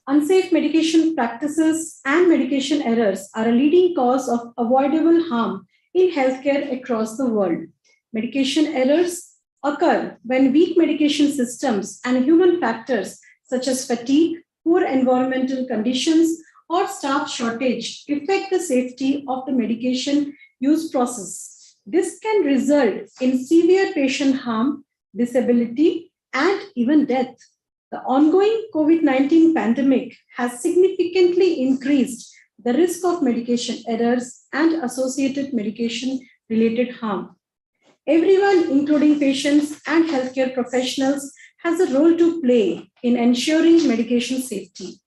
Unsafe medication practices and medication errors are a leading cause of avoidable harm in healthcare across the world. Medication errors occur when weak medication systems and human factors such as fatigue, poor environmental conditions, or staff shortage affect the safety of the medication use process. This can result in severe patient harm, disability, and even death. The ongoing COVID-19 pandemic has significantly increased the risk of medication errors and associated medication-related harm. Everyone, including patients and healthcare professionals, has a role to play in ensuring medication safety.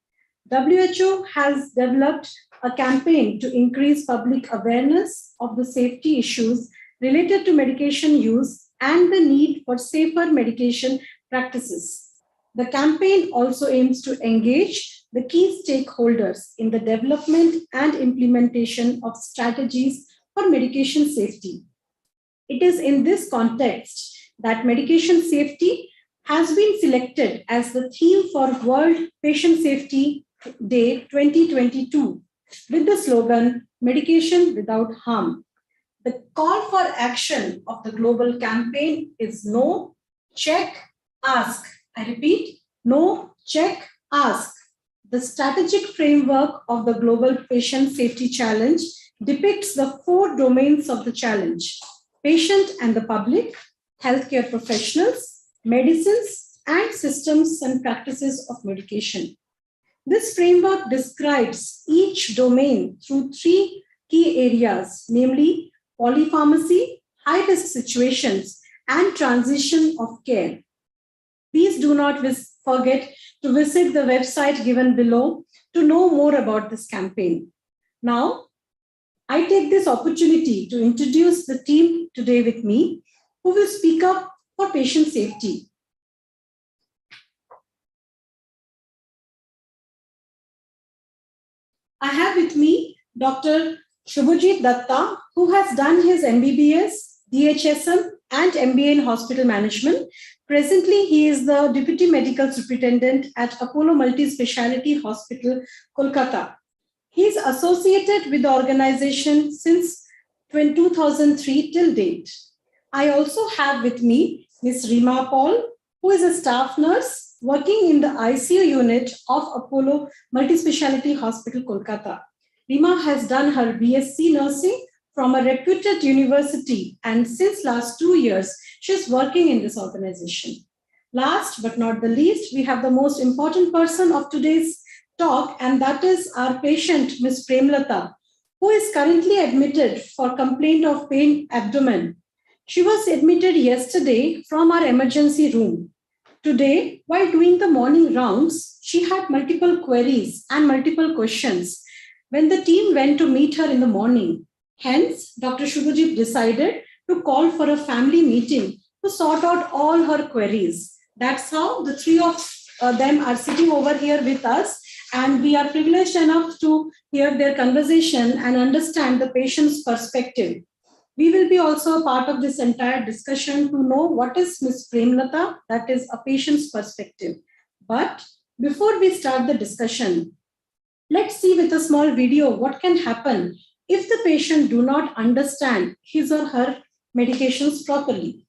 WHO has developed a campaign to increase public awareness of the safety issues related to medication use and the need for safer medication practices. The campaign also aims to engage the key stakeholders in the development and implementation of strategies for medication safety. It is in this context that medication safety has been selected as the theme for World Patient Safety Day 2022 with the slogan Medication Without Harm. The call for action of the global campaign is No, Check, Ask. I repeat, No, Check, Ask. The strategic framework of the Global Patient Safety Challenge depicts the 4 domains of the challenge: patient and the public, healthcare professionals, medicines, and systems and practices of medication. This framework describes each domain through 3 key areas, namely polypharmacy, high-risk situations, and transition of care. Please do not forget to visit the website given below to know more about this campaign. Now, I take this opportunity to introduce the team today with me who will speak up for patient safety. I have with me Dr. Shubhajit Datta, who has done his MBBS, DHSM, and MBA in Hospital Management. Presently, he is the Deputy Medical Superintendent at Apollo Multi-Speciality Hospital, Kolkata. He is associated with the organization since 2003 till date. I also have with me Ms. Rima Paul, who is a staff nurse working in the ICU unit of Apollo Multi-Speciality Hospital, Kolkata. Rima has done her BSc nursing from a reputed university, and since last 2 years, she is working in this organization. Last but not the least, we have the most important person of today's talk, and that is our patient, Ms. Premlata, who is currently admitted for complaint of pain abdomen. She was admitted yesterday from our emergency room. Today, while doing the morning rounds, she had multiple queries and multiple questions when the team went to meet her in the morning. Hence, Dr. Shubhajit decided to call for a family meeting to sort out all her queries. That's how the 3 of them are sitting over here with us, and we are privileged enough to hear their conversation and understand the patient's perspective. We will be also a part of this entire discussion to know what is Ms. Premlata, that is a patient's perspective. But before we start the discussion, let's see with a small video what can happen if the patient do not understand his or her medications properly.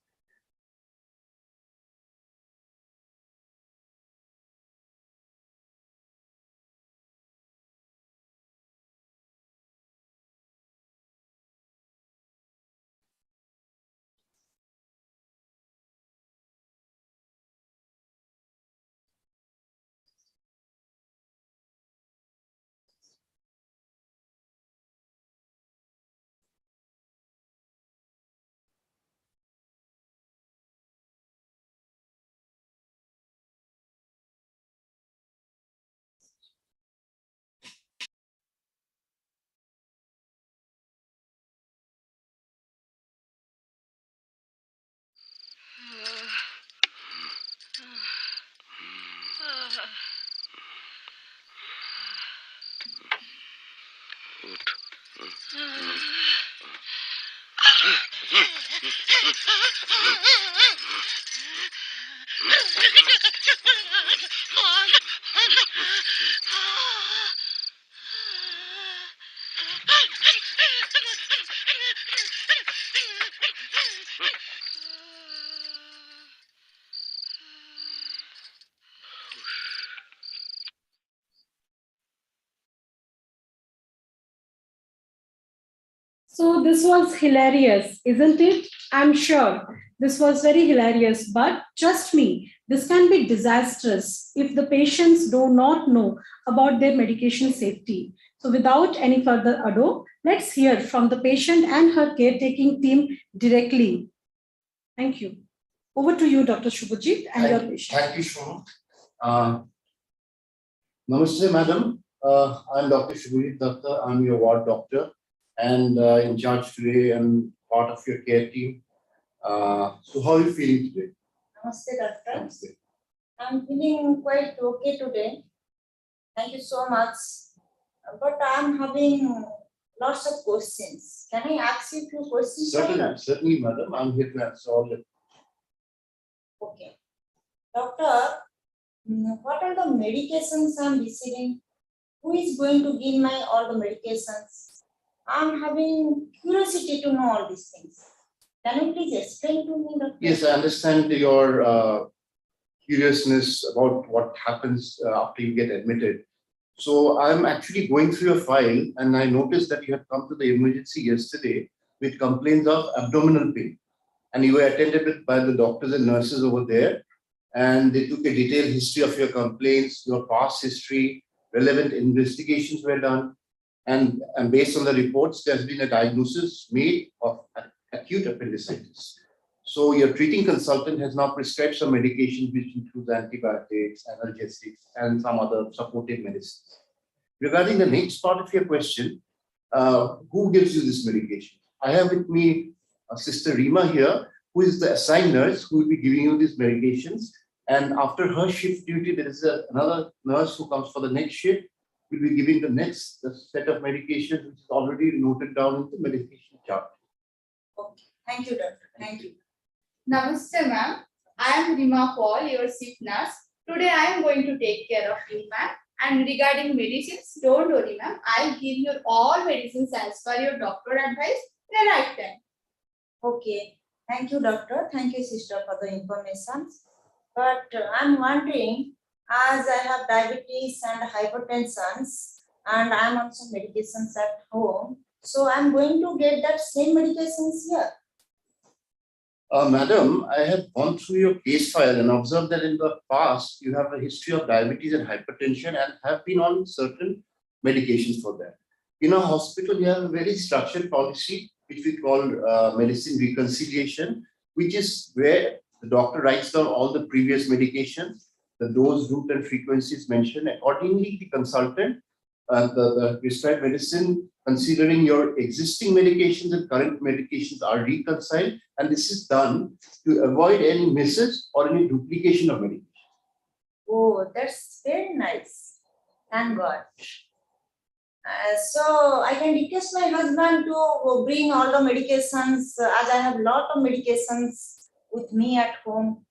So this was hilarious, isn't it? I'm sure this was very hilarious, but trust me, this can be disastrous if the patients do not know about their medication safety. So without any further ado, let's hear from the patient and her caretaking team directly. Thank you. Over to you, Dr. Shubhajit, and your patient. Thank you, Shubham. Namaste, madam. I'm Dr. Shubhajit Datta. I'm your ward doctor and in charge today and part of your care team. So how are you feeling today? Namaste, doctor. Namaste. I'm feeling quite okay today. Thank you so much. But I'm having lots of questions. Can I ask you a few questions? Certainly, madam. I'm here to answer all the. Okay. Doctor, what are the medications I'm receiving? Who is going to give my all the medications? I'm having curiosity to know all these things. Can you please explain to me, doctor? Yes, I understand your curiousness about what happens after you get admitted. So I'm actually going through your file and I noticed that you had come to the emergency yesterday with complaints of abdominal pain. And you were attended by the doctors and nurses over there. And they took a detailed history of your complaints, your past history, relevant investigations were done. And based on the reports, there's been a diagnosis made of acute appendicitis. So your treating consultant has now prescribed some medications which includes antibiotics, analgesics, and some other supportive medicines. Regarding the next part of your question, who gives you this medication? I have with me Sister Rima here, who is the assigned nurse who will be giving you these medications. And after her shift duty, there is another nurse who comes for the next shift, will be giving the next set of medications, which is already noted down in the medication chart. Okay. Thank you, doctor. Thank you. Namaste, ma'am. I am Rima Paul, your chief nurse. Today I am going to take care of you, ma'am. And regarding medicines, don't worry, ma'am. I'll give you all medicines as per your doctor advice in the right time. Okay. Thank you, doctor. Thank you, sister, for the information. But I'm wondering, as I have diabetes and hypertension, and I'm on some medications at home, so I'm going to get that same medications here. Madam, I have gone through your case file and observed that in the past you have a history of diabetes and hypertension and have been on certain medications for that. In our hospital, we have a very structured policy which we call medicine reconciliation, which is where the doctor writes down all the previous medications, the dose, route, and frequencies mentioned. Accordingly, the consultant, the prescribed medicine, considering your existing medications and current medications are reconciled, and this is done to avoid any misses or any duplication of medication. Oh, that's very nice. Thank God. So I can request my husband to bring all the medications, as I have lot of medications with me at home.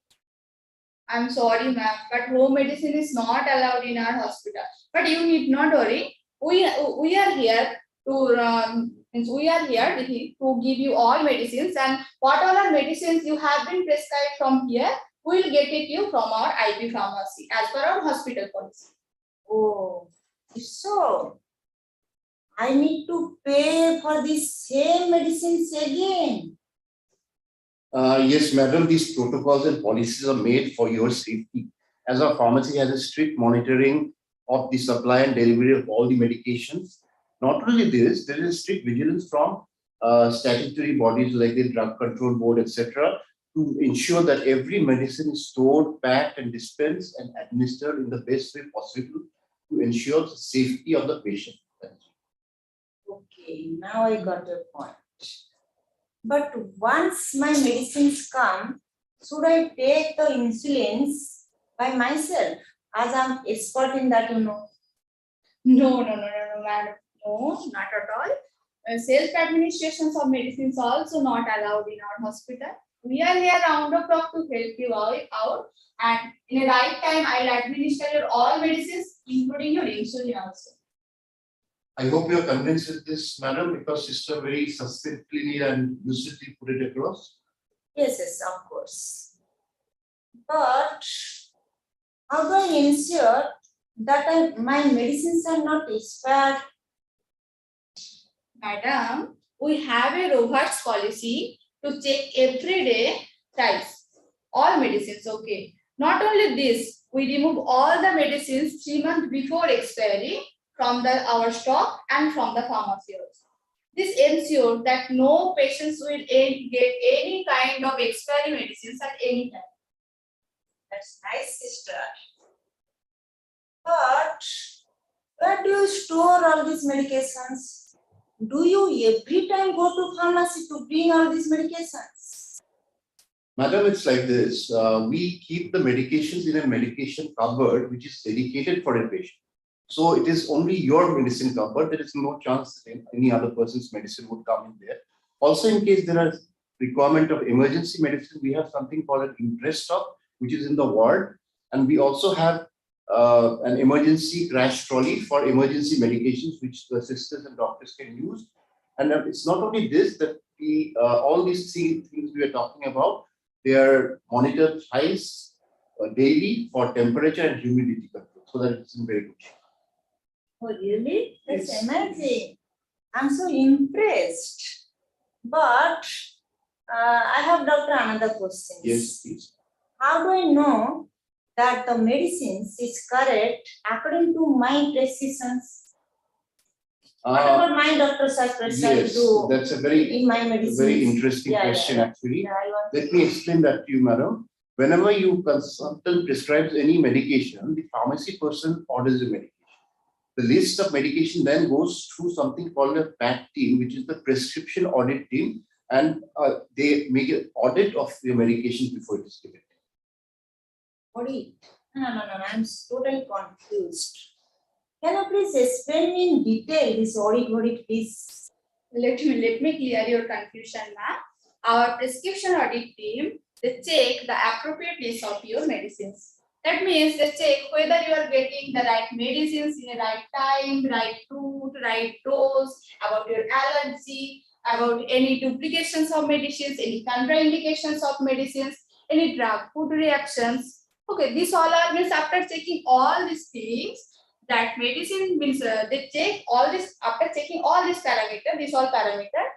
I'm sorry, ma'am, but home medicine is not allowed in our hospital. But you need not worry. We are here to to give you all medicines, and whatever medicines you have been prescribed from here, we will get it you from our IP pharmacy as per our hospital policy. Oh, so I need to pay for the same medicines again. Yes, madam, these protocols and policies are made for your safety. As our pharmacy has a strict monitoring of the supply and delivery of all the medications. Not only this, there is strict vigilance from statutory bodies like the Drug Control Board, etc., to ensure that every medicine is stored, packed, and dispensed and administered in the best way possible to ensure the safety of the patient. Okay, now I got your point. But once my medicines come, should I take the insulins by myself, as I'm expert in that, you know? No, madam. No, not at all. Self-administrations of medicines also not allowed in our hospital. We are here round the clock to help you out, and in the right time, I'll administer your all medicines, including your insulin also. I hope you're convinced with this, madam, because sister very succinctly and lucidly put it across. Yes, of course. But how do I ensure that my medicines are not expired? Madam, we have a Roberts policy to check every day thrice. All medicines, okay. Not only this, we remove all the medicines 3 months before expiry from our stock and from the pharmacy also. This ensures that no patients will get any kind of expiry medicines at any time. That's nice, sister. But where do you store all these medications? Do you every time go to pharmacy to bring all these medications? Madam, it's like this. We keep the medications in a medication cupboard which is dedicated for a patient. So it is only your medicine cupboard. There is no chance that any other person's medicine would come in there. Also, in case there are requirement of emergency medicine, we have something called an interest stock, which is in the ward. And we also have an emergency crash trolley for emergency medications, which the sisters and doctors can use. And it's not only this, that we all these three things we are talking about, they are monitored thrice daily for temperature and humidity control, so that it's in very good shape. Oh, really? That's Yes. amazing. I'm so impressed. But I have, doctor, another question. Yes, please. How do I know that the medicines is correct according to my prescriptions? Whatever my doctors are prescribed Yes, to that's a very in my medicines. very interesting Yeah, question, yeah. actually. Yeah, I want Let me explain that to you, madam. Whenever you consultant prescribes any medication, the pharmacy person orders a medication. The list of medication then goes through something called a PAT team, which is the prescription audit team, and they make an audit of your medication before it is given. audit. No, I'm totally confused. Can you please explain me in detail this audit, please? Let me clear your confusion, ma'am. Our prescription audit team, they check the appropriateness of your medicines. That means they check whether you are getting the right medicines in the right time, right route, right dose, about your allergy, about any duplications of medicines, any contraindications of medicines, any drug food reactions. Okay, this all are means after checking all these things, that medicine means they check all this after checking all these parameters, these all parameters,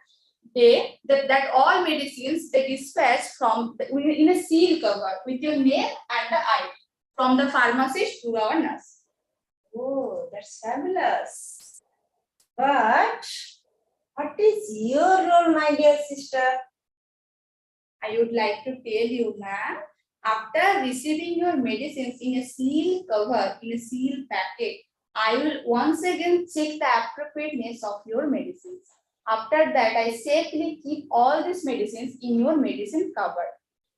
that all medicines they dispatch from in a seal cover with your name and the ID from the pharmacist to our nurse. Oh, that's fabulous. But what is your role, my dear sister? I would like to tell you, ma'am, after receiving your medicines in a seal cover, in a seal packet, I will once again check the appropriateness of your medicines. After that, I safely keep all these medicines in your medicine cupboard.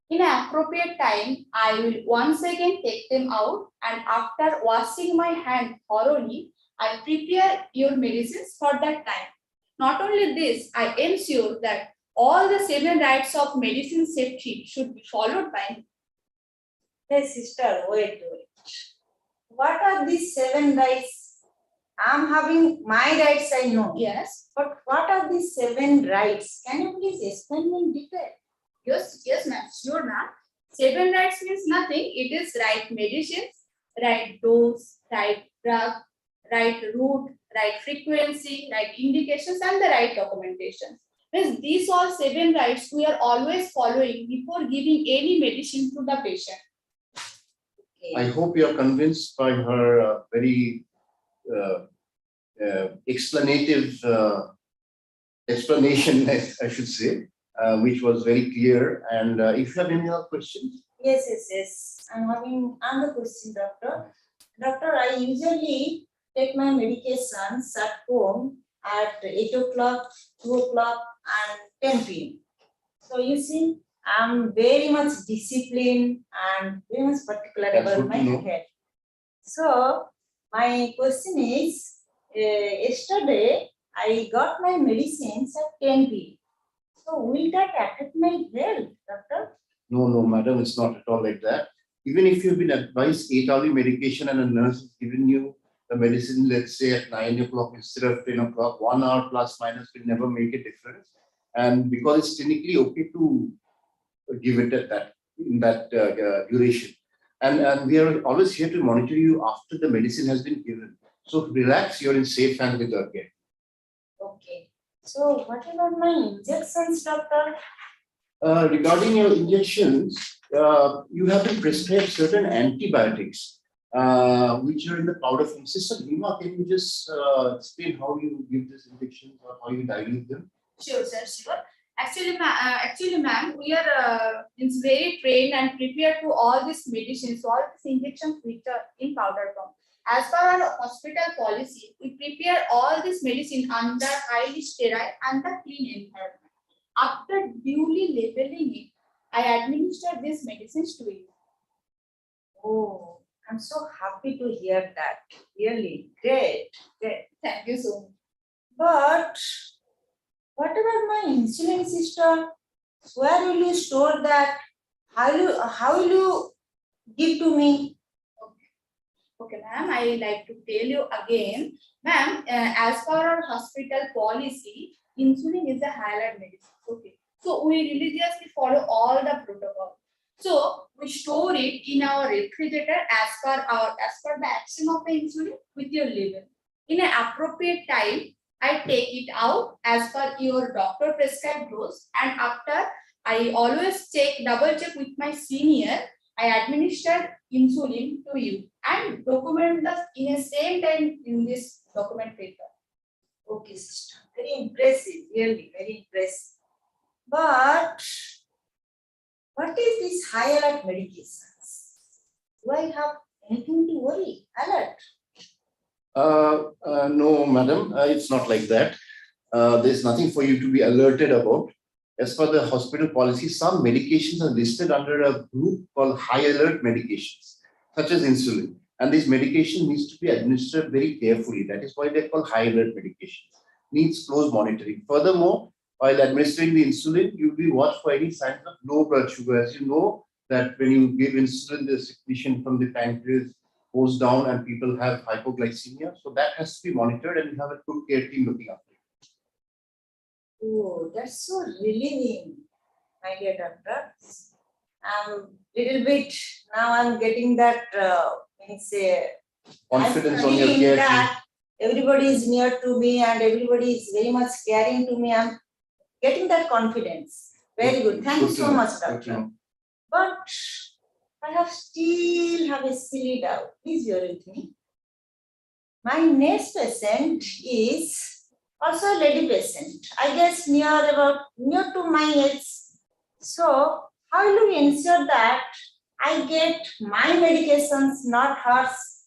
In an appropriate time, I will once again take them out, and after washing my hand thoroughly, I prepare your medicines for that time. Not only this, I ensure that all the 7 rights of medicine safety should be followed by me. Hey, sister, wait. What are these 7 rights? I'm having my rights, I know. Yes. But what are these 7 rights? Can you please explain in detail? Yes, ma'am. Sure, ma'am. 7 rights means nothing. It is right medicines, right dose, right drug, right route, right frequency, right indications, and the right documentation. Means these all 7 rights we are always following before giving any medicine to the patient. Okay. I hope you are convinced by her very explanative explanation, I should say, which was very clear. And if you have any other questions? Yes. I'm having another question, doctor. Doctor, I usually take my medications at home at 8 o'clock, 2 o'clock, and 10 p.m. So you see, I'm very much disciplined and very much particular That's about good my to know. health. So my question is, yesterday I got my medicines at 10 p.m. So will that affect my health, doctor? No, madam, it's not at all like that. Even if you've been advised 8-hourly medication and a nurse has given you the medicine, let's say at 9 o'clock instead of 10 o'clock, 1 hour plus minus will never make a difference. And because it's clinically okay to give it at that in that duration. And we are always here to monitor you after the medicine has been given. So relax, you're in safe hands with our care. Okay. So what about my injections, doctor? Regarding your injections, you have been prescribed certain antibiotics, which are in the powder form. Sister Lima, can you just explain how you give these injections or how you dilute them? Sure, sir, sure. Actually, ma'am, we are is very trained and prepared to all these medicines, all these injections which are in powder form. As per our hospital policy, we prepare all this medicine under highly sterile and the clean environment. After duly labeling it, I administer these medicines to you. Oh, I'm so happy to hear that. Really great, great. Thank you so much. But what about my insulin, sister? Where will you store that? How will you give to me? Okay, ma'am, I like to tell you again, ma'am, as per our hospital policy, insulin is a highlight medicine. Okay, so we religiously follow all the protocol. So we store it in our refrigerator as per the action of the insulin with your label. In an appropriate time, I take it out as per your doctor prescribed dose, and after I always double check with my senior. I administered insulin to you and document the in a same time in this document paper. Okay, sister. Very impressive, really, very impressive. But what is this high alert medications? Do I have anything to worry? Alert? No, madam, it's not like that. There's nothing for you to be alerted about. As per the hospital policy, some medications are listed under a group called high alert medications, such as insulin. And this medication needs to be administered very carefully. That is why they're called high alert medications. Needs close monitoring. Furthermore, while administering the insulin, you'll be watched for any signs of low blood sugar. As you know, that when you give insulin, the secretion from the pancreas goes down and people have hypoglycemia. So that has to be monitored, and you have a good care team looking after it. Oh, that's so relieving, my dear doctor. Little bit now I'm getting that Confidence I'm on your feeling care team. that everybody is near to me and everybody is very much caring to me. I'm getting that confidence. Very good. Thank you so much, doctor. But I still have a silly doubt. Please bear with me. My next patient is also a lady patient. I guess near to my age. So how will you ensure that I get my medications, not hers?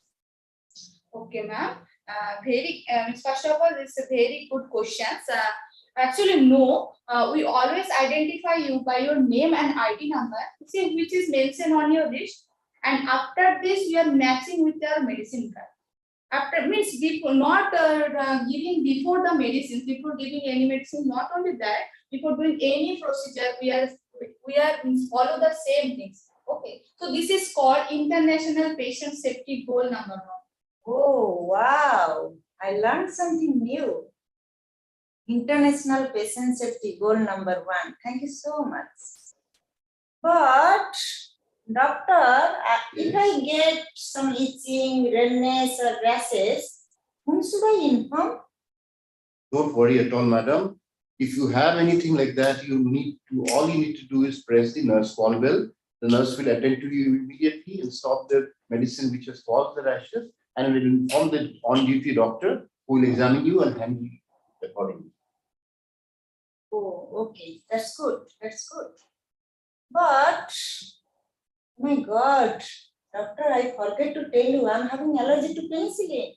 Okay, ma'am. First of all, this is a very good question. Actually, no. We always identify you by your name and ID number, which is mentioned on your list. And after this, we are matching with your medicine card. After means before not giving before the medicines, before giving any medicine. Not only that, before doing any procedure, we are follow the same things. Okay. So this is called International Patient Safety Goal number 1. Oh, wow. I learned something new. International Patient Safety Goal number 1. Thank you so much. But, doctor, if I get some itching, redness, or rashes, whom should I inform? Don't worry at all, madam. If you have anything like that, all you need to do is press the nurse call bell. The nurse will attend to you immediately and stop the medicine which has caused the rashes, and will inform the on-duty doctor who will examine you and handle you accordingly. Oh, okay. That's good. That's good. But, my God, doctor, I forget to tell you, I'm having allergy to penicillin.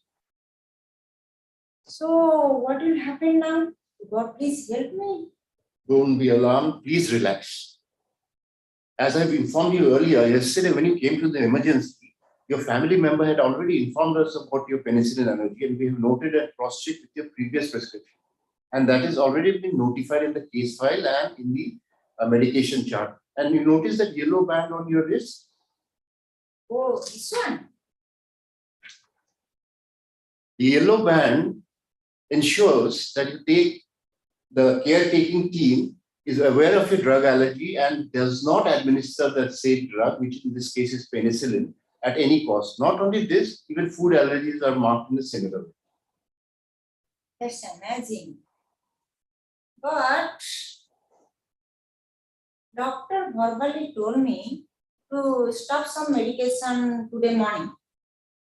So, what will happen now? God, please help me. Don't be alarmed. Please relax. As I've informed you earlier, yesterday when you came to the emergency, your family member had already informed us about your penicillin allergy, and we have noted a cross-check with your previous prescription. And that has already been notified in the case file and in the medication chart. And you notice that yellow band on your wrist? Oh, this one? The yellow band ensures that the caretaking team is aware of your drug allergy and does not administer that same drug, which in this case is penicillin, at any cost. Not only this, even food allergies are marked in a similar way. That's amazing. But doctor verbally told me to stop some medication today morning.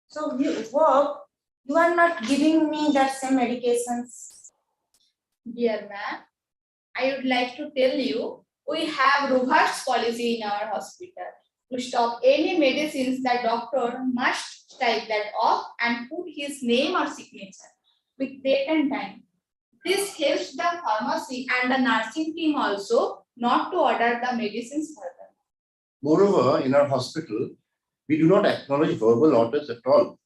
So you hope you are not giving me that same medications. Dear ma'am, I would like to tell you, we have reverse policy in our hospital. To stop any medicines, the doctor must type that off and put his name or signature with date and time. This helps the pharmacy and the nursing team also not to order the medicines further. Moreover, in our hospital, we do not acknowledge verbal orders at all.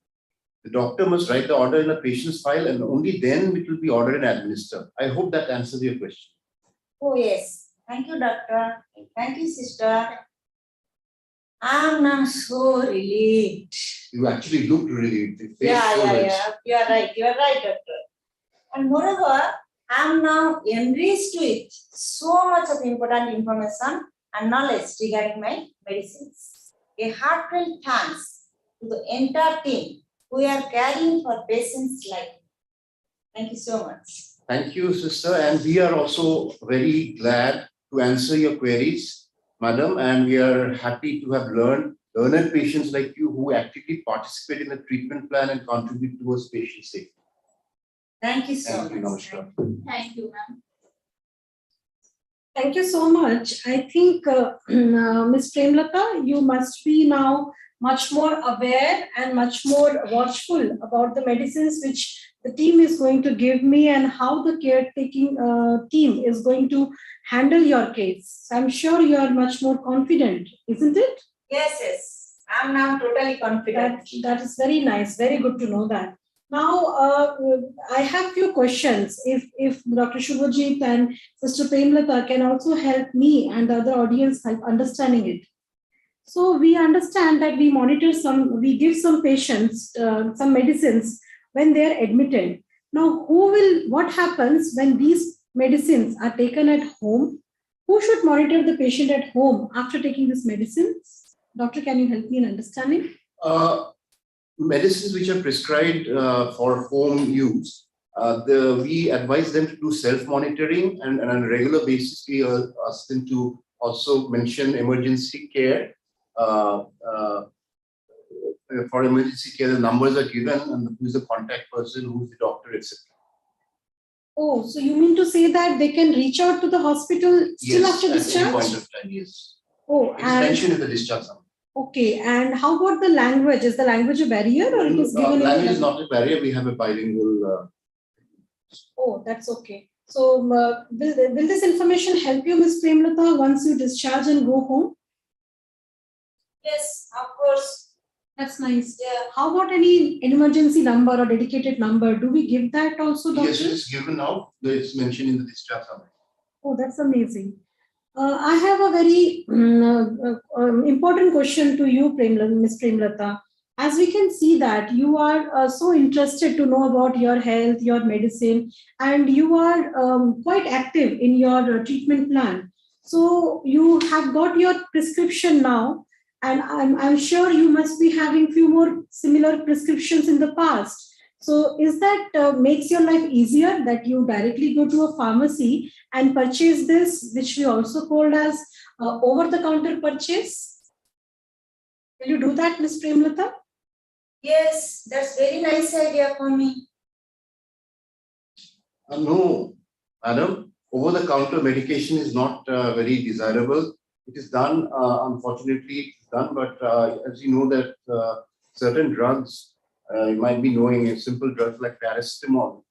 The doctor must write the order in a patient's file and only then it will be ordered and administered. I hope that answers your question. Oh yes, thank you, doctor. Thank you, sister. I'm now so relieved. You actually looked relieved. The face Yeah, showed it. You are right, doctor. And moreover, I'm now enriched with so much of important information and knowledge regarding my medicines. A heartfelt thanks to the entire team who are caring for patients like me. Thank you so much. Thank you, sister. And we are also very glad to answer your queries, madam. And we are happy to have learned patients like you who actively participate in the treatment plan and contribute towards patient safety. Thank you so Thank you, much. namaskar. Thank you, ma'am. Thank you so much. I think, Ms. Premlata, you must be now much more aware and much more watchful about the medicines which the team is going to give me and how the caretaking team is going to handle your case. I'm sure you are much more confident, isn't it? Yes. I'm now totally confident. That is very nice. Very good to know that. Now, I have few questions. If Dr. Shubhajit and Sister Premlata can also help me and the other audience help understanding it. So we understand that we give some patients some medicines when they are admitted. Now, what happens when these medicines are taken at home? Who should monitor the patient at home after taking these medicines? Doctor, can you help me in understanding? Medicines which are prescribed for home use, we advise them to do self-monitoring and on a regular basis we ask them to also mention emergency care. For emergency care, the numbers are given and who is the contact person, who is the doctor, etc. Oh, so you mean to say that they can reach out to the hospital still after discharge? At any point of time, yes. Oh, it's mentioned in the discharge summary. Okay, and how about the language? Is the language a barrier or it is given? Language is not a barrier. We have a bilingual. Oh, that's okay. So, will this information help you, Ms. Premlata, once you discharge and go home? Yes, of course. That's nice. Yeah. How about any emergency number or dedicated number? Do we give that also, doctor? Yes, it is given now. It's mentioned in the discharge summary. Oh, that's amazing. I have a very important question to you, Ms. Premlata. As we can see that you are so interested to know about your health, your medicine, and you are quite active in your treatment plan. So you have got your prescription now, and I'm sure you must be having few more similar prescriptions in the past. So is that makes your life easier that you directly go to a pharmacy and purchase this, which we also called as over-the-counter purchase? Will you do that, Ms. Premlata? Yes, that's very nice idea for me. No, madam. Over-the-counter medication is not very desirable. It is done, unfortunately, it's done, but as you know that certain drugs, you might be knowing a simple drug like paracetamol.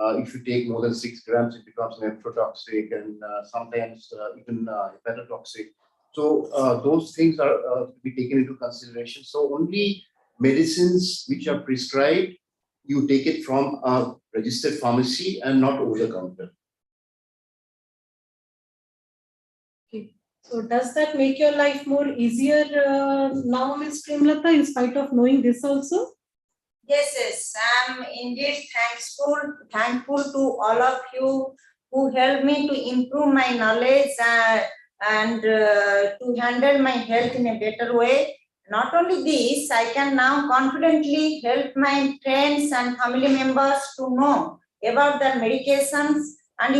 If you take more than 6 grams, it becomes nephrotoxic and sometimes even hepatotoxic. So those things are to be taken into consideration. So only medicines which are prescribed, you take it from a registered pharmacy and not over the counter. Okay. So does that make your life more easier now, Ms. Premlata, in spite of knowing this also? Yes, I'm indeed thankful to all of you who helped me to improve my knowledge and to handle my health in a better way. Not only this, I can now confidently help my friends and family members to know about their medications. And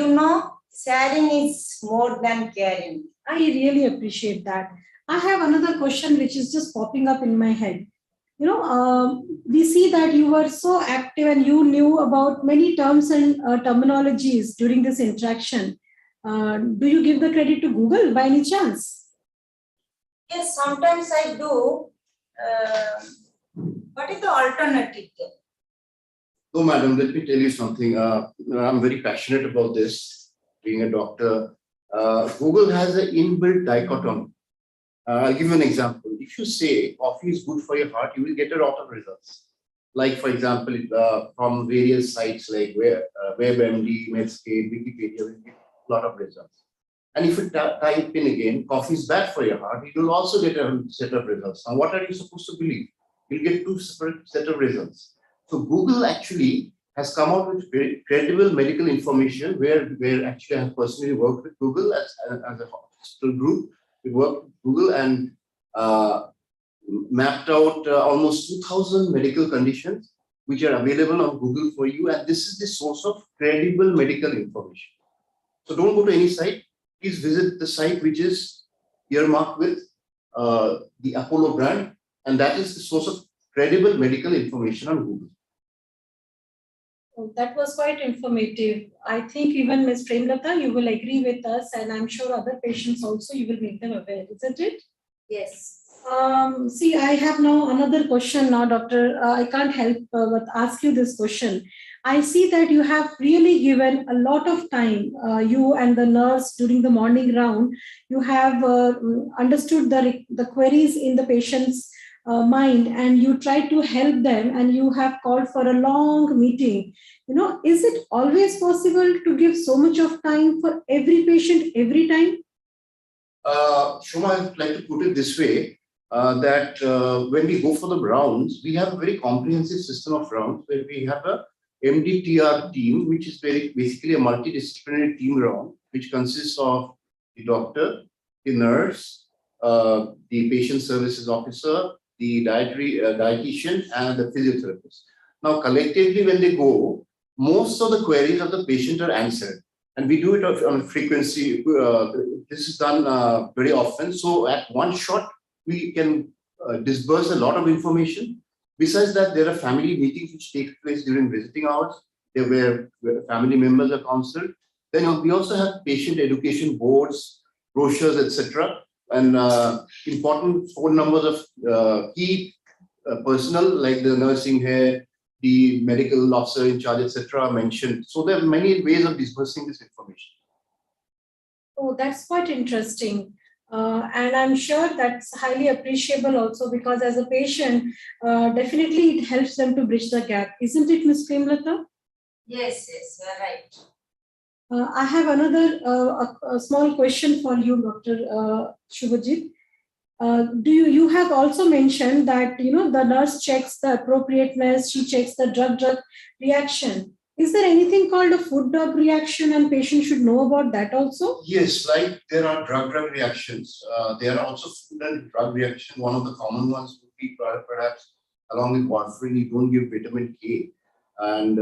sharing is more than caring. I really appreciate that. I have another question which is just popping up in my head. We see that you were so active and you knew about many terms and terminologies during this interaction. Do you give the credit to Google by any chance? Yes, sometimes I do. What is the alternative? No, madam, let me tell you something. I'm very passionate about this, being a doctor. Google has an inbuilt dichotomy. I'll give you an example. If you say coffee is good for your heart, you will get a lot of results. Like, for example, from various sites like WebMD, Medscape, Wikipedia, will get a lot of results. And if you type in again, coffee is bad for your heart, you will also get a set of results. Now, what are you supposed to believe? You'll get two separate set of results. So Google actually has come out with very credible medical information where actually I have personally worked with Google as a hospital group. We worked with Google and mapped out almost 2,000 medical conditions which are available on Google for you. And this is the source of credible medical information. So don't go to any site. Please visit the site which is earmarked with the Apollo brand. And that is the source of credible medical information on Google. Oh, that was quite informative. I think even Ms. Premlata, you will agree with us, and I'm sure other patients also, you will make them aware, isn't it? Yes. See, I have now another question now, doctor. I can't help but ask you this question. I see that you have really given a lot of time, you and the nurse during the morning round. You have understood the queries in the patient's mind, and you try to help them, and you have called for a long meeting. Is it always possible to give so much of time for every patient every time? Shoma, I'd like to put it this way, that when we go for the rounds, we have a very comprehensive system of rounds where we have a MDTR team, which is basically a multidisciplinary team round, which consists of the doctor, the nurse, the patient services officer, the dietitian, and the physiotherapist. Now, collectively, when they go, most of the queries of the patient are answered. And we do it on frequency. This is done very often. So at one shot, we can disburse a lot of information. Besides that, there are family meetings which take place during visiting hours, where family members are counseled. Then we also have patient education boards, brochures, etc. And important phone numbers of key personnel like the nursing head, the medical officer in charge, etc. are mentioned. So there are many ways of disbursing this information. Oh, that's quite interesting. And I'm sure that's highly appreciable also, because as a patient, definitely it helps them to bridge the gap. Isn't it, Ms. Premlata? Yes, you're right. I have another a small question for you, Dr. Shubhajit. You have also mentioned that the nurse checks the appropriateness, she checks the drug reaction. Is there anything called a food-drug reaction, and patients should know about that also? Yes, like there are drug reactions. There are also food and drug reaction. One of the common ones would be perhaps along with warfarin, you don't give vitamin K. And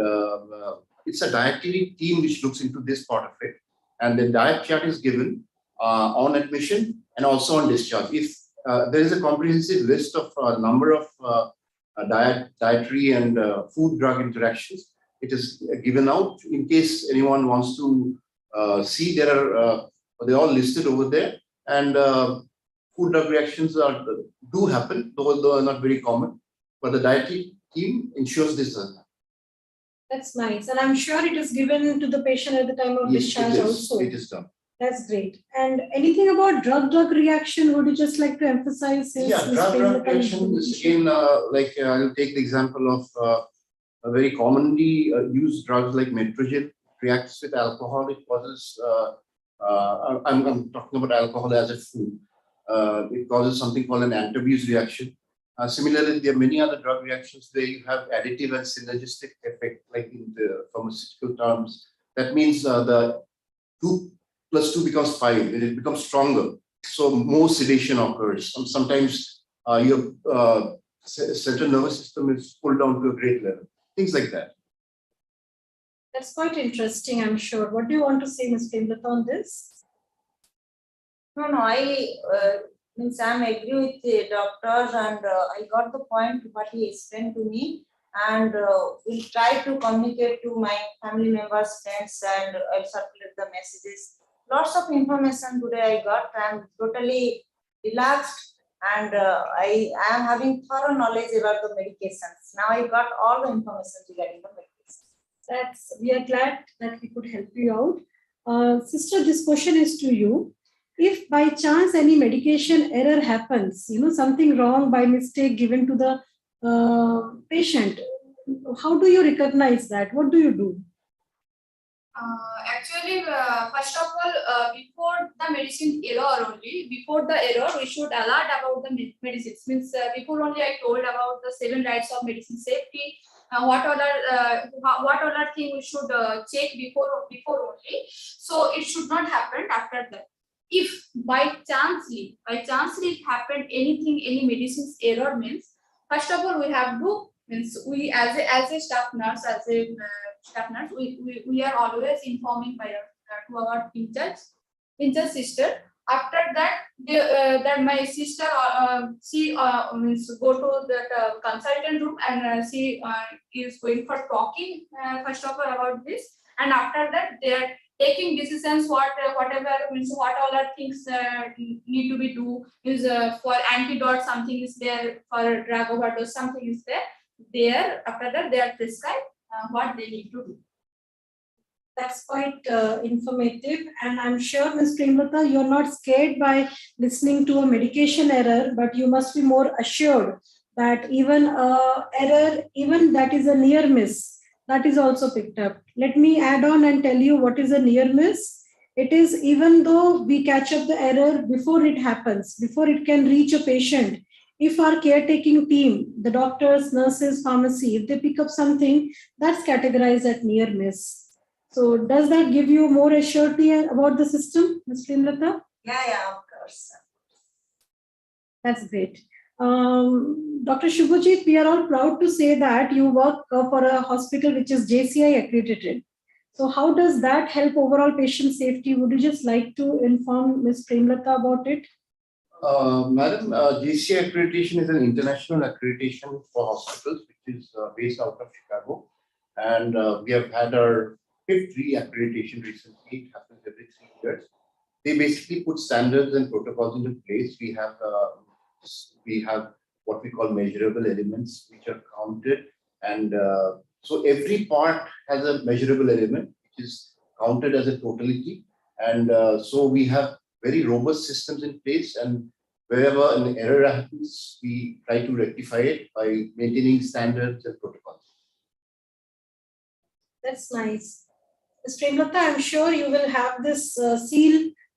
it's a dietary team which looks into this part of it. And the diet chart is given on admission and also on discharge. If there is a comprehensive list of a number of dietary and food-drug interactions, it is given out in case anyone wants to see. They're all listed over there, and food-drug reactions do happen, though are not very common. But the dietary team ensures this doesn't happen. That's nice, and I'm sure it is given to the patient at the time of discharge also. It is done. That's great. And anything about drug reaction? Would you just like to emphasize? Yeah, drug reaction is again like I'll take the example of a very commonly used drugs like metrogen reacts with alcohol. It causes, I'm talking about alcohol as a food. It causes something called an anti-abuse reaction. Similarly, there are many other drug reactions where you have additive and synergistic effect, like in the pharmaceutical terms. That means the 2 + 2 becomes 5, and it becomes stronger. So more sedation occurs. Sometimes your central nervous system is pulled down to a great level. Things like that. That's quite interesting, I'm sure. What do you want to say, Ms. Premlata, on this? No, I means I'm agree with the doctors, and I got the point what he explained to me, and we'll try to communicate to my family members, friends, and I'll circulate the messages. Lots of information today I got. I'm totally relaxed, and I am having thorough knowledge about the medications. Now I got all the information regarding the medications. We are glad that we could help you out. Sister, this question is to you. If by chance any medication error happens, something wrong by mistake given to the patient, how do you recognize that? What do you do? Actually, first of all, before the medicine error only, before the error, we should alert about the medicines. Means before only I told about the 7 rights of medicine safety. What other thing we should check before only. So it should not happen after that. If by chance it happened anything, any medicines error means, first of all we have to, means we as a staff nurse, we are always informing by to our in-charge sister. After that, that my sister she means go to that consultant room, and she is going for talking first of all about this, and after that they are taking decisions whatever means what all are things need to be do is for antidote something is there, for drug overdose something is there. After that they are prescribed what they need to do. That's quite informative, and I'm sure, Ms. Premlata, you're not scared by listening to a medication error, but you must be more assured that even error, even that is a near miss, that is also picked up. Let me add on and tell you what is a near miss. It is even though we catch up the error before it happens, before it can reach a patient. If our caretaking team, the doctors, nurses, pharmacy, if they pick up something, that's categorized as near miss. So does that give you more assurity about the system, Ms. Premlata? Yeah, of course. That's great. Dr. Shubhajit, we are all proud to say that you work for a hospital which is JCI accredited. So how does that help overall patient safety? Would you just like to inform Ms. Premlata about it? Madam, JCI accreditation is an international accreditation for hospitals, which is based out of Chicago. And we have had our 5th re-accreditation recently. It happens every 3 years. They basically put standards and protocols into place. We have what we call measurable elements, which are counted. And so every part has a measurable element, which is counted as a totality. And so we have very robust systems in place, and wherever an error happens, we try to rectify it by maintaining standards and protocols. That's nice. Ms. Premlata, I'm sure you will have this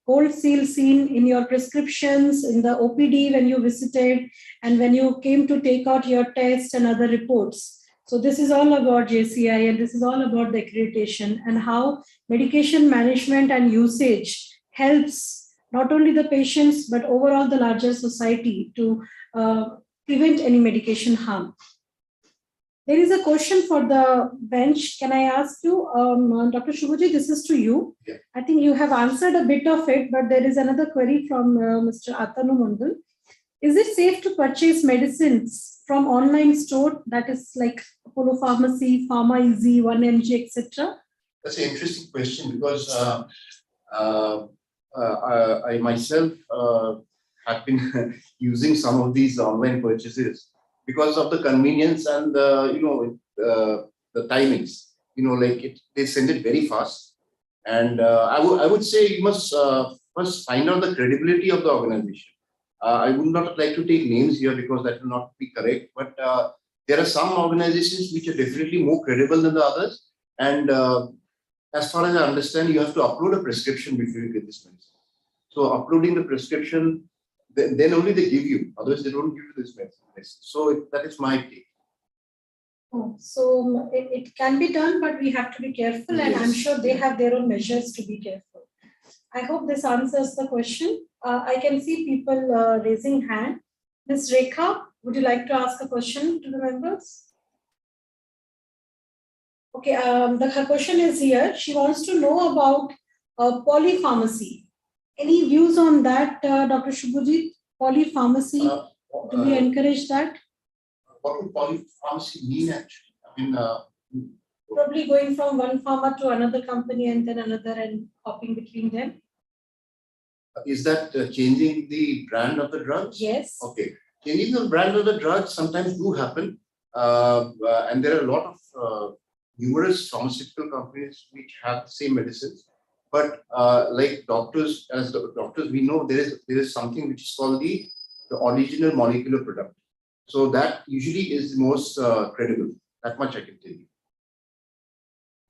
gold seal seen in your prescriptions, in the OPD when you visited, and when you came to take out your test and other reports. So this is all about JCI, and this is all about the accreditation and how medication management and usage helps not only the patients, but overall the larger society to prevent any medication harm. There is a question for the bench. Can I ask you, Dr. Shubhajit, this is to you. Yeah. I think you have answered a bit of it, but there is another query from Mr. Atanu Mundal. Is it safe to purchase medicines from online store, that is like Apollo Pharmacy, Pharma Easy, 1mg, etc.? That's an interesting question, because I myself have been using some of these online purchases because of the convenience and the timings. Like they send it very fast, and I would say you must first find out the credibility of the organization. I would not like to take names here because that will not be correct, but there are some organizations which are definitely more credible than the others, and as far as I understand, you have to upload a prescription before you get this medicine. So uploading the prescription, then only they give you. Otherwise, they don't give you this medicine. So that is my take. Oh, so it can be done, but we have to be careful, and I'm sure they have their own measures to be careful. I hope this answers the question. I can see people raising hand. Ms. Rekha, would you like to ask a question to the members? Okay, her question is here. She wants to know about polypharmacy. Any views on that, Dr. Shubhajit? Polypharmacy, do we encourage that? What would polypharmacy mean actually? I mean, Probably going from one pharma to another company and then another and hopping between them. is that changing the brand of the drugs? Yes. Okay. Changing the brand of the drugs sometimes do happen. And there are a lot of numerous pharmaceutical companies which have the same medicines. But like doctors, as the doctors, we know there is something which is called the original molecular product. So that usually is the most credible. That much I can tell you.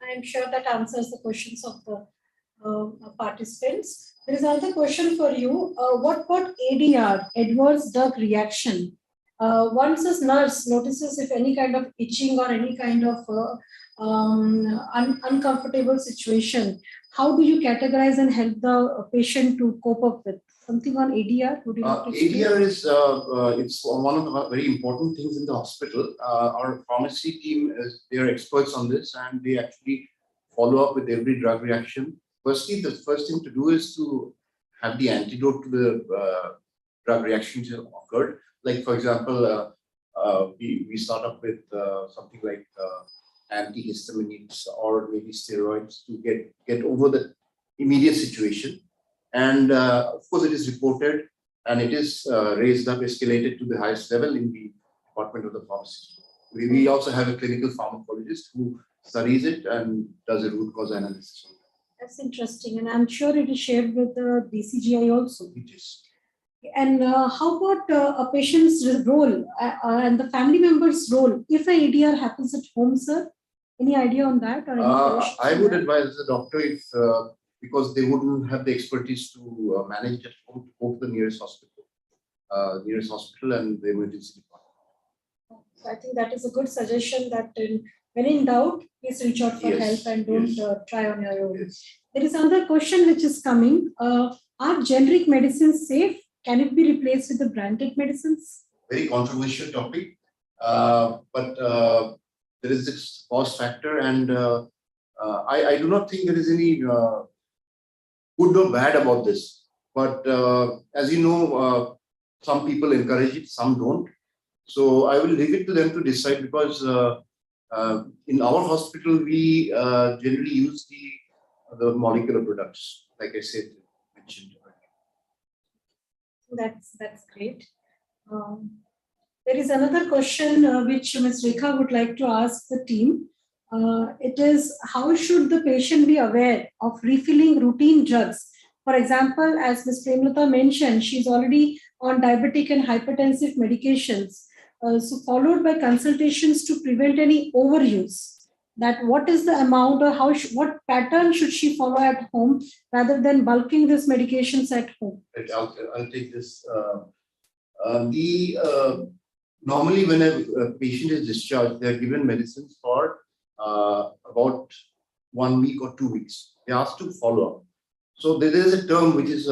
I'm sure that answers the questions of the participants. There is another question for you. What about ADR, adverse drug reaction? Once a nurse notices if any kind of itching or any kind of uncomfortable situation, how do you categorize and help the patient to cope up with? Something on ADR? Would you like to explain? ADR is it's one of the very important things in the hospital. Our pharmacy team they are experts on this, and they actually follow up with every drug reaction. Firstly, the first thing to do is to have the antidote to the drug reactions that occurred. Like for example, we start up with something like antihistaminics or maybe steroids to get over the immediate situation. And of course, it is reported and it is raised up, escalated to the highest level in the department of the pharmacy. We also have a clinical pharmacologist who studies it and does a root cause analysis. That's interesting, and I'm sure it is shared with the DCGI also. It is. And how about a patient's role and the family member's role if an ADR happens at home, sir? Any idea on that? Or any I would advise the doctor if because they wouldn't have the expertise to manage at home, to go to the nearest hospital and the emergency department. So I think that is a good suggestion that when in doubt, please reach out for help and don't try on your own. Yes. There is another question which is coming. Are generic medicines safe? Can it be replaced with the branded medicines? Very controversial topic, but there is this cost factor, and I do not think there is any good or bad about this. But as you know, some people encourage it, some don't. So I will leave it to them to decide, because in our hospital we generally use the molecular products, like I said, mentioned. That's great. There is another question which Ms. Rekha would like to ask the team. It is, how should the patient be aware of refilling routine drugs? For example, as Ms. Premlata mentioned, she's already on diabetic and hypertensive medications. So followed by consultations to prevent any overuse. That what is the amount or what pattern should she follow at home rather than bulking these medications at home? Right, I'll take this. Normally when a patient is discharged, they are given medicines for about 1 week or 2 weeks. They are asked to follow up. So there is a term which is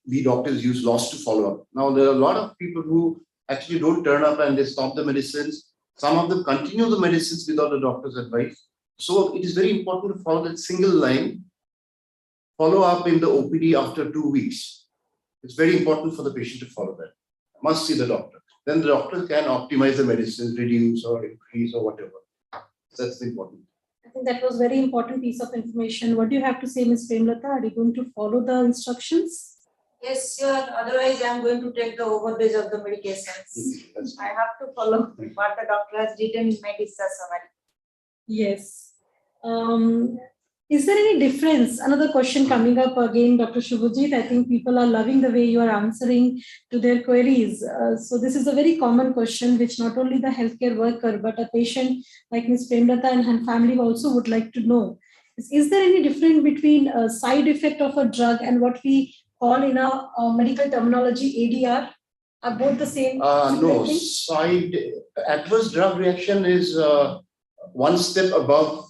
we doctors use, lost to follow up. Now there are a lot of people who actually don't turn up and they stop the medicines. Some of them continue the medicines without the doctor's advice. So it is very important to follow that single line, follow up in the OPD after 2 weeks. It's very important for the patient to follow that. Must see the doctor. Then the doctor can optimize the medicines, reduce or increase or whatever. So that's important. I think that was very important piece of information. What do you have to say, Ms. Premlata? Are you going to follow the instructions? Yes, sure. Otherwise, I'm going to take the overdose of the medications. I have to follow what the doctor has written in my discharge summary. Yes. Is there any difference? Another question coming up again, Dr. Shubhajit. I think people are loving the way you are answering to their queries. So this is a very common question, which not only the healthcare worker, but a patient like Ms. Premlata and her family also would like to know. Is there any difference between a side effect of a drug and what we call in our medical terminology ADR? Are both the same? No, adverse drug reaction is one step above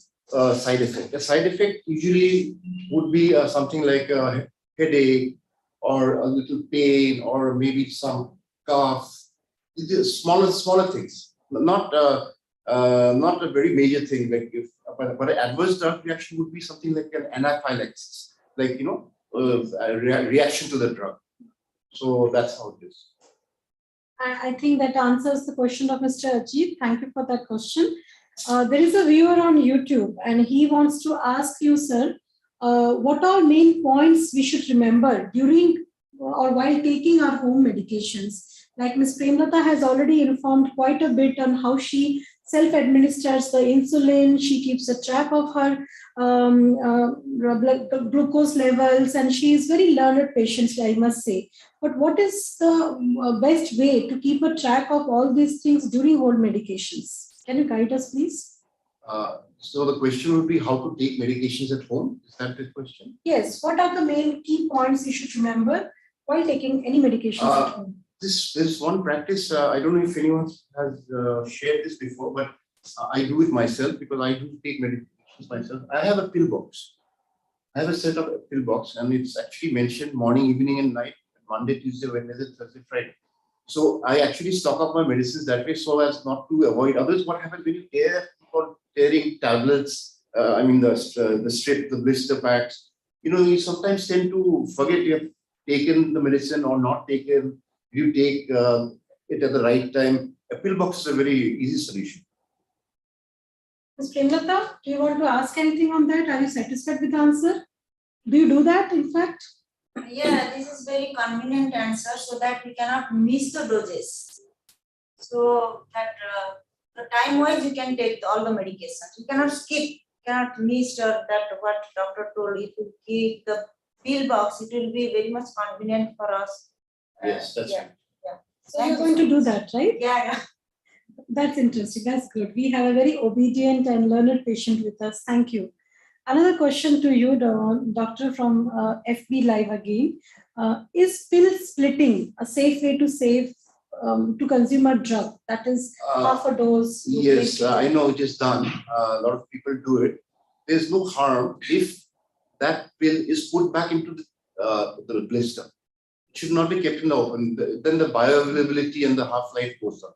side effect. A side effect usually would be something like a headache or a little pain or maybe some cough. Smaller things, not Not a very major thing. Like if, but an adverse drug reaction would be something like an anaphylaxis, like a reaction to the drug. So that's how it is. I think that answers the question of Mr. Ajit. Thank you for that question. There is a viewer on YouTube and he wants to ask you, sir, what are main points we should remember during or while taking our home medications? Like Ms. Premlata has already informed quite a bit on how she self-administers the insulin, she keeps a track of her blood glucose levels, and she is very learned patient, I must say. But what is the best way to keep a track of all these things during old medications? Can you guide us, please? So the question would be how to take medications at home. Is that the question? Yes. What are the main key points you should remember while taking any medications at home? This one practice, I don't know if anyone has shared this before, but I do it myself because I do take medications myself. I have a pill box. I have a set of a pill box, and it's actually mentioned morning, evening, and night. Monday, Tuesday, Wednesday, Thursday, Friday. So I actually stock up my medicines that way so as not to avoid. Others, what happens when you tearing tablets? I mean the strip, the blister packs. You sometimes tend to forget you have taken the medicine or not taken. You take it at the right time. A pill box is a very easy solution. Ms. Premlata, do you want to ask anything on that? Are you satisfied with the answer? Do you do that, in fact? Yeah, this is very convenient answer so that we cannot miss the doses. So that the time wise you can take all the medications. You cannot skip, cannot miss that what doctor told. If you keep the pill box, it will be very much convenient for us. Yes, that's yeah. right. Yeah. So you're going to do that, right? Yeah. That's interesting. That's good. We have a very obedient and learned patient with us. Thank you. Another question to you, doctor, from FB Live again. Is pill splitting a safe way to save to consume a drug? That is half a dose. Yes, I know it is done. A lot of people do it. There's no harm if that pill is put back into the blister. It should not be kept in the open. Then the bioavailability and the half-life goes down.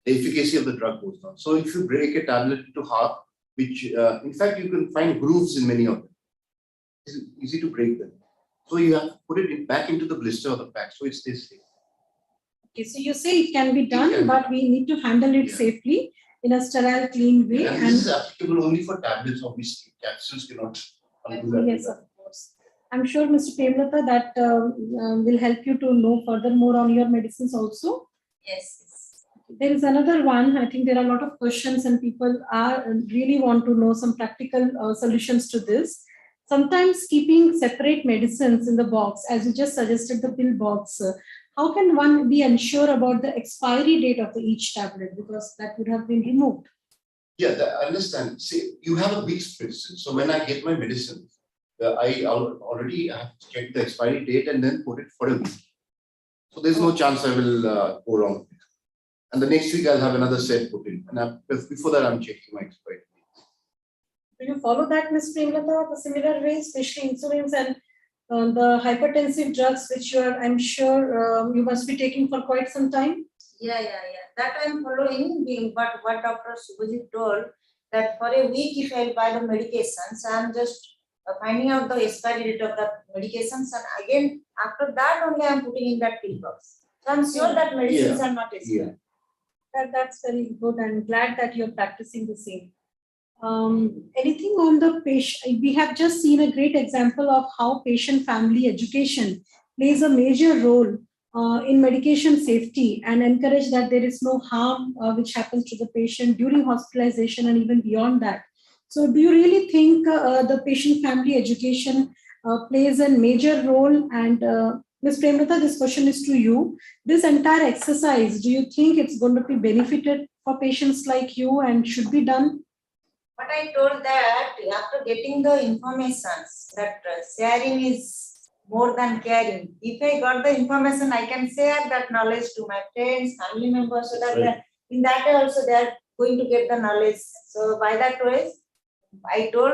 The efficacy of the drug goes down. So if you break a tablet into half, which in fact you can find grooves in many of them. It's easy to break them. So you have to put it back into the blister or the pack so it stays safe. Okay, so you say it can be done, but we need to handle it safely in a sterile, clean way. And this is applicable only for tablets, obviously. Capsules cannot do that. Yes, of course. I'm sure, Mr. Premlata, that will help you to know furthermore on your medicines also. Yes. There is another one. I think there are a lot of questions and people are really want to know some practical solutions to this. Sometimes keeping separate medicines in the box, as you just suggested, the pill box, how can one be unsure about the expiry date of each tablet, because that would have been removed? Yeah, I understand. See, you have a big medicine. So when I get my medicine, I already have to check the expiry date and then put it for a week. So there's no chance I will go wrong. And the next week I'll have another set put in. And before that, I'm checking my expiry date. Do you follow that, Ms. Premlata, the similar way, especially insulins and the hypertensive drugs, which you are, I'm sure, you must be taking for quite some time? Yeah. That I'm following. But what Dr. Subhajit told, that for a week, if I buy the medications, I'm just finding out the expiry date of the medications, and again after that only I'm putting in that pill box. So I'm sure that medicines are not expired. That's very good. I'm glad that you're practicing the same. Anything on the patient? We have just seen a great example of how patient family education plays a major role in medication safety and encourage that there is no harm which happens to the patient during hospitalization and even beyond that. So do you really think the patient family education plays a major role? And Ms. Premlata, this question is to you. This entire exercise, do you think it's going to be benefited for patients like you and should be done? But I told that after getting the information that sharing is more than caring. If I got the information, I can share that knowledge to my friends, family members, so that in that way also they are going to get the knowledge. So by that way, I told,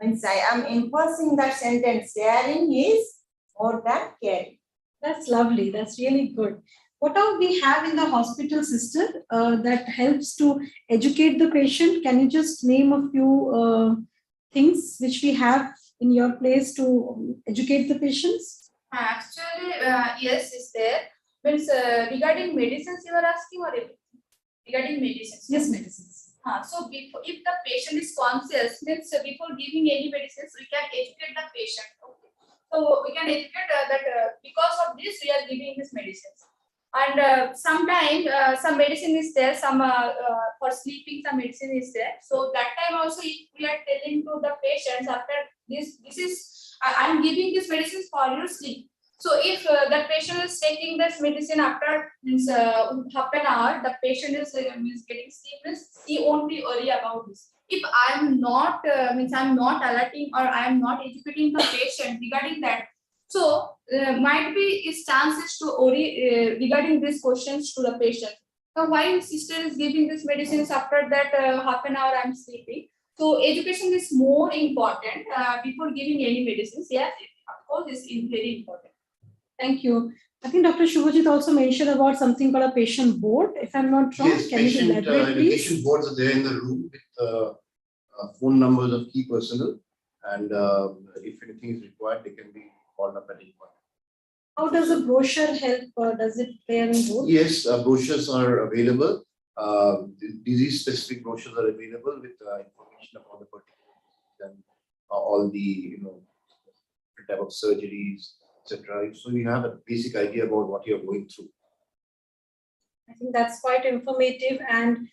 means I am enforcing that sentence, sharing is more than caring. That's lovely. That's really good. What all we have in the hospital, sister, that helps to educate the patient? Can you just name a few things which we have in your place to educate the patients? Actually, yes, is there. Means regarding medicines, you are asking or everything? Regarding medicines? Yes, medicines. So before, if the patient is conscious, means before giving any medicines, we can educate the patient. Okay. So we can educate that because of this, we are giving these medicines. And sometimes some medicine is there, some for sleeping, some medicine is there. So that time also, if we are telling to the patients after this is I'm giving this medicines for your sleep. So if the patient is taking this medicine after means half an hour, the patient is means getting sleepless, he won't be worry about this. If I'm not means I'm not alerting or I'm not educating the patient regarding that, so might be is chances to worry regarding these questions to the patient. Now, why sister is giving this medicines after that half an hour I'm sleeping? So education is more important before giving any medicines. Yes, of course, it's very important. Thank you. I think Dr. Shubhajit also mentioned about something called a patient board. If I'm not wrong, Yes, can you patient elaborate, education please? boards are there in the room with phone numbers of key personnel, and if anything is required, they can be called up at any point. How does a brochure help? Does it play any role? Yes, brochures are available. Disease-specific brochures are available with information about the particular disease and all the type of surgeries, etc. So you have a basic idea about what you're going through. I think that's quite informative. And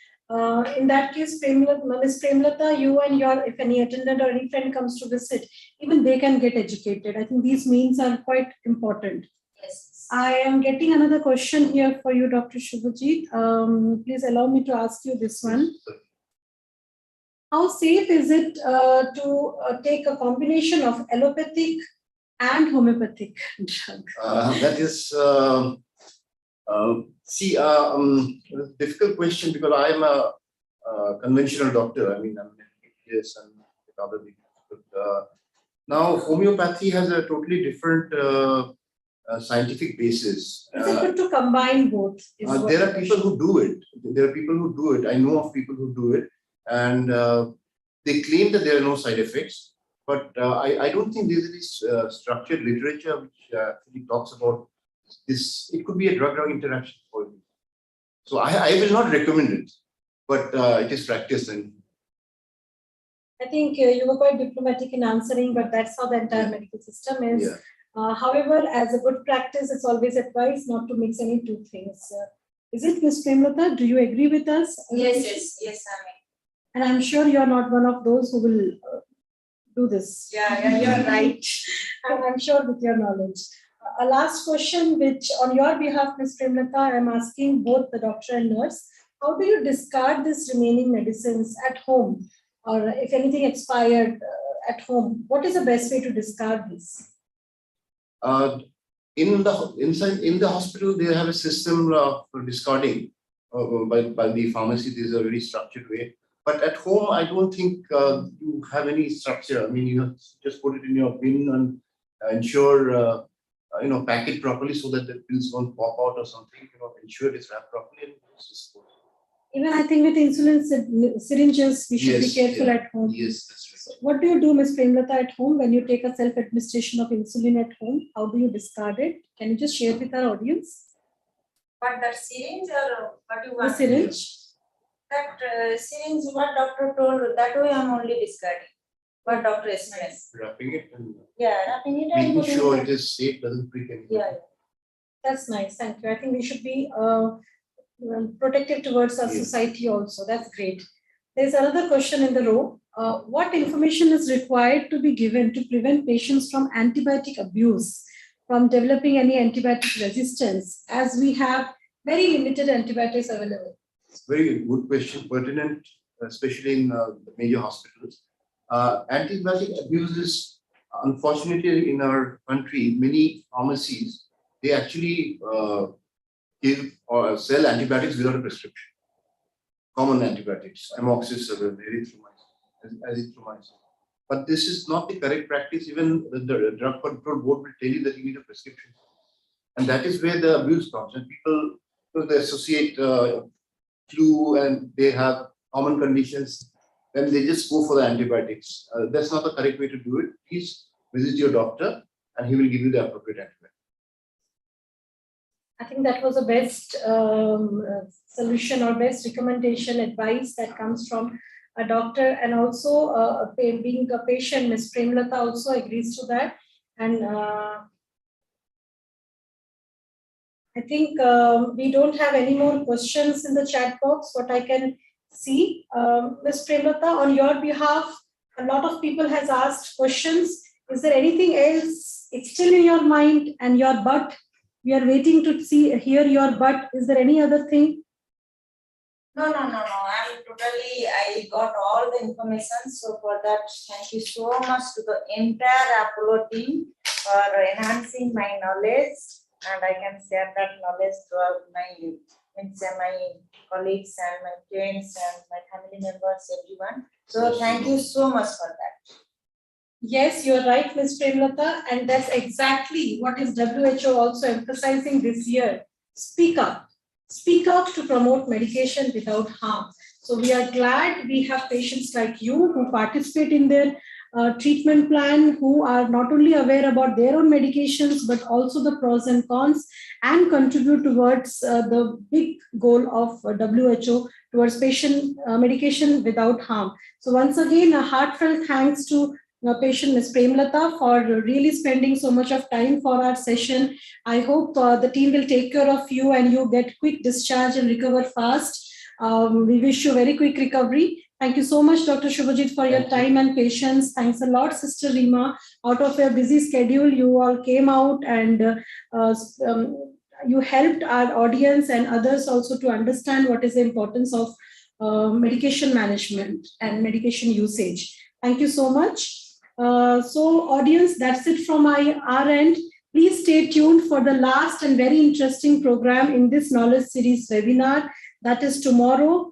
in that case, Ms. Premlata, you and if any attendant or any friend comes to visit, even they can get educated. I think these means are quite important. Yes. I am getting another question here for you, Dr. Shubhajit. Please allow me to ask you this one. How safe is it to take a combination of allopathic and homeopathic drug? That is difficult question because I am a conventional doctor. I mean, I'm an ADRs and other things. But now homeopathy has a totally different scientific basis. Is it good to combine both? There are people who do it. I know of people who do it, and they claim that there are no side effects. But I don't think there's any structured literature which actually talks about this. It could be a drug-drug interaction for you. So I will not recommend it, but it is practiced. And I think you were quite diplomatic in answering, but that's how the entire medical system is. Yeah. However, as a good practice, it's always advised not to mix any two things. Is it, Ms. Premlata? Do you agree with us? Yes, I mean. And I'm sure you're not one of those who will do this. Yeah, you're right. And I'm sure with your knowledge. A last question, which on your behalf, Ms. Premlata, I'm asking both the doctor and nurse, how do you discard these remaining medicines at home? Or if anything expired at home, what is the best way to discard this? in the hospital, they have a system for discarding by the pharmacy. There's a very structured way. But at home, I don't think you have any structure. I mean, you have just put it in your bin and ensure pack it properly so that the pills don't pop out or something. Ensure it's wrapped properly and it's disposed. Even I think with insulin syringes, we should be careful at home. Yes, that's right. So what do you do, Ms. Premlata, at home when you take a self-administration of insulin at home? How do you discard it? Can you just share with our audience? But that syringe or what you want? The syringe. That syringe, what doctor told, that way I'm only discarding. What doctor explained. Wrapping it and Wrapping it and making sure it is safe, doesn't prick anything. Yeah. That's nice. Thank you. I think we should be protective towards our society also. That's great. There's another question in the row. What information is required to be given to prevent patients from antibiotic abuse, from developing any antibiotic resistance, as we have very limited antibiotics available? Very good question, pertinent, especially in the major hospitals. Antibiotic abuse is, unfortunately, in our country, many pharmacies, they actually give or sell antibiotics without a prescription. Common antibiotics, amoxicillin, azithromycin. But this is not the correct practice. Even the Drug Control Board will tell you that you need a prescription. And that is where the abuse comes. And people, they associate flu and they have common conditions, then they just go for the antibiotics. That's not the correct way to do it. Please visit your doctor and he will give you the appropriate antibiotic. I think that was the best solution or best recommendation advice that comes from a doctor, and also being a patient, Ms. Premlata also agrees to that. And I think we don't have any more questions in the chat box, what I can see. Ms. Premlata, on your behalf, a lot of people has asked questions. Is there anything else? It's still in your mind and your butt. We are waiting to hear your butt. Is there any other thing? No. I got all the information. So for that, thank you so much to the entire Apollo team for enhancing my knowledge, and I can share that knowledge to my colleagues and my friends and my family members, everyone. So thank you so much for that. Yes, you're right, Ms. Premlata, and that's exactly what is WHO also emphasizing this year. Speak up. Speak up to promote medication without harm. So we are glad we have patients like you who participate in their treatment plan, who are not only aware about their own medications, but also the pros and cons, and contribute towards the big goal of WHO towards patient medication without harm. So once again, a heartfelt thanks to patient Ms. Premlata for really spending so much of time for our session. I hope the team will take care of you and you get quick discharge and recover fast. We wish you very quick recovery. Thank you so much, Dr. Shubhajit, for your time and patience. Thanks a lot, Sister Rima. Out of your busy schedule, you all came out and you helped our audience and others also to understand what is the importance of medication management and medication usage. Thank you so much. So audience, that's it from our end. Please stay tuned for the last and very interesting program in this knowledge series webinar, that is tomorrow.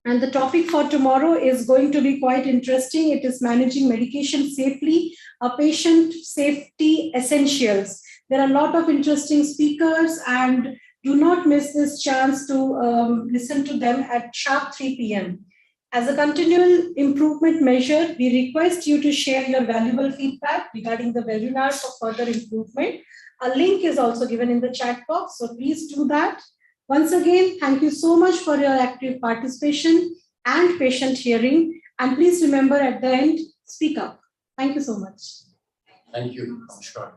And the topic for tomorrow is going to be quite interesting. It is managing medication safely, a patient safety essentials. There are a lot of interesting speakers, and do not miss this chance to listen to them at sharp 3 p.m. As a continual improvement measure, we request you to share your valuable feedback regarding the webinar for further improvement. A link is also given in the chat box, so please do that. Once again, thank you so much for your active participation and patient hearing. And please remember at the end, speak up. Thank you so much. Thank you. Namaskar.